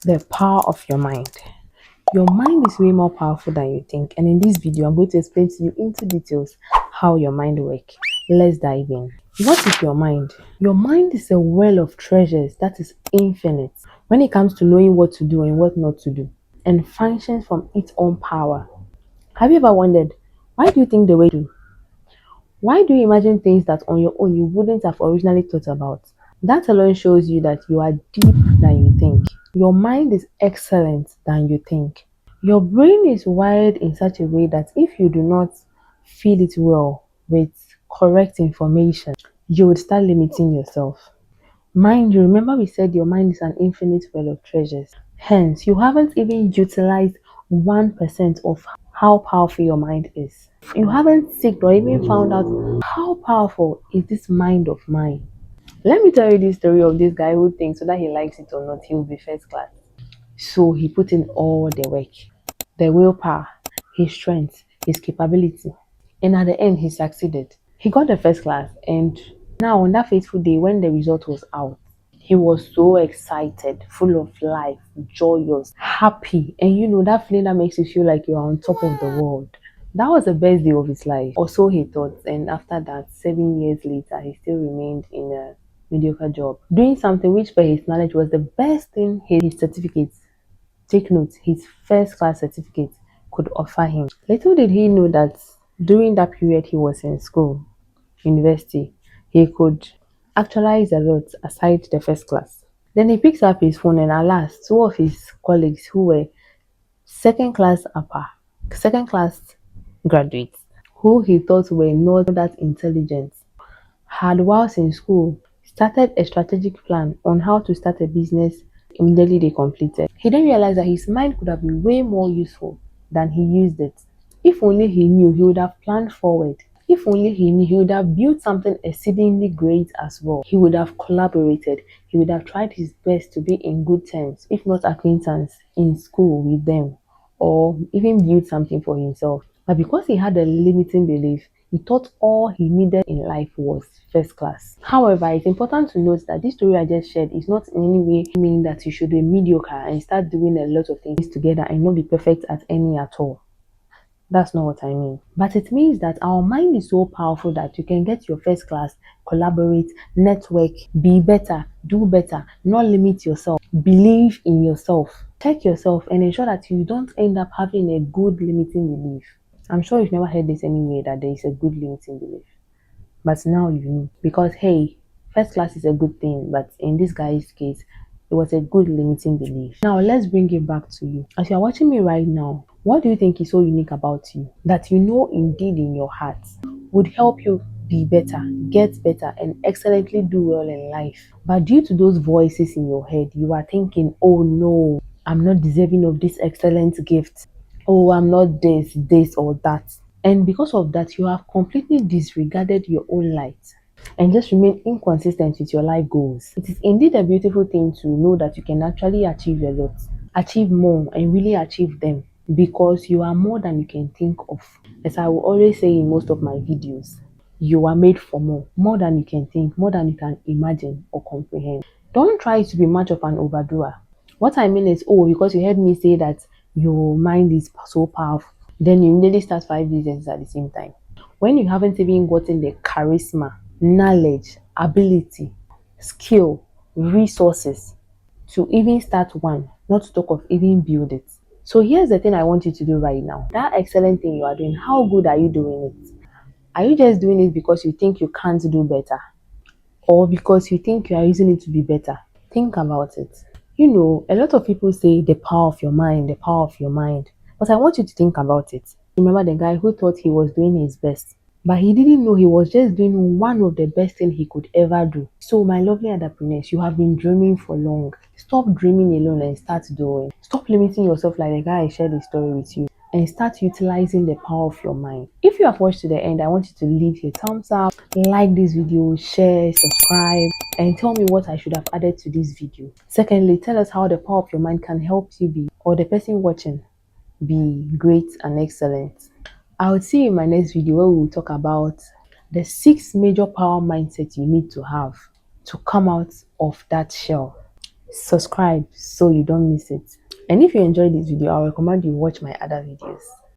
The power of your mind. Your mind is way more powerful than you think, and in this video I'm going to explain to you into details how your mind works. Let's dive in. What is your mind? Your mind is a well of treasures that is infinite when it comes to knowing what to do and what not to do, and functions from its own power. Have you ever wondered, why do you think the way you do? Why do you imagine things that on your own you wouldn't have originally thought about? That alone shows you that you are deep than you think. Your mind is excellent than you think. Your brain is wired in such a way that if you do not feed it well with correct information, you would start limiting yourself. Mind you, remember we said your mind is an infinite well of treasures. Hence, you haven't even utilized 1% of how powerful your mind is. You haven't seeked or even found out how powerful is this mind of mine. Let me tell you the story of this guy who thinks whether he likes it or not, he will be first class. So he put in all the work, the willpower, his strength, his capability. And at the end, he succeeded. He got the first class. And now, on that fateful day, when the result was out, he was so excited, full of life, joyous, happy. And you know, that feeling that makes you feel like you're on top of the world. That was the best day of his life, or so he thought. And after that, 7 years later, he still remained in a mediocre job, doing something which, by his knowledge, was the best thing his certificate, take note, his first class certificate, could offer him. Little did he know that during that period he was in school, university, he could actualize a lot aside the first class. Then he picks up his phone, and alas, two of his colleagues who were second class upper, second class graduates, who he thought were not that intelligent, had whilst in school started a strategic plan on how to start a business immediately they completed. He then realized that his mind could have been way more useful than he used it. If only he knew, he would have planned forward. If only he knew, he would have built something exceedingly great as well. He would have collaborated. He would have tried his best to be in good terms, if not acquaintance, in school with them, or even build something for himself. But because he had a limiting belief, he thought all he needed in life was first class. However, it's important to note that this story I just shared is not in any way meaning that you should be mediocre and start doing a lot of things together and not be perfect at any at all. That's not what I mean. But it means that our mind is so powerful that you can get your first class, collaborate, network, be better, do better, not limit yourself, believe in yourself. Check yourself and ensure that you don't end up having a good limiting belief. I'm sure you've never heard this anyway, that there is a good limiting belief. But now you know. Because hey, first class is a good thing, but in this guy's case, it was a good limiting belief. Now let's bring it back to you. As you're watching me right now, what do you think is so unique about you that you know indeed in your heart would help you be better, get better, and excellently do well in life? But due to those voices in your head, you are thinking, oh no, I'm not deserving of this excellent gift. Oh, I'm not this or that. And because of that, you have completely disregarded your own light and just remain inconsistent with your life goals. It is indeed a beautiful thing to know that you can actually achieve a lot, achieve more, and really achieve them because you are more than you can think of. As I will always say in most of my videos, you are made for more than you can think, more than you can imagine or comprehend. Don't try to be much of an overdoer. What I mean is, oh, because you heard me say that your mind is so powerful, then you immediately start 5 businesses at the same time. When you haven't even gotten the charisma, knowledge, ability, skill, resources to even start one, not to talk of even build it. So here's the thing I want you to do right now. That excellent thing you are doing, how good are you doing it? Are you just doing it because you think you can't do better? Or because you think you are using it to be better? Think about it. You know, a lot of people say the power of your mind, the power of your mind. But I want you to think about it. Remember the guy who thought he was doing his best, but he didn't know he was just doing one of the best things he could ever do. So, my lovely adapreneurs, you have been dreaming for long. Stop dreaming alone and start doing. Stop limiting yourself like the guy I shared the story with you, and start utilizing the power of your mind. If you have watched to the end, I want you to leave a thumbs up, like this video, share, subscribe, and tell me what I should have added to this video. Secondly, tell us how the power of your mind can help you be, or the person watching, be great and excellent. I'll see you in my next video where we will talk about the 6 major power mindsets you need to have to come out of that shell. subscribe so you don't miss it. And if you enjoyed this video, I recommend you watch my other videos.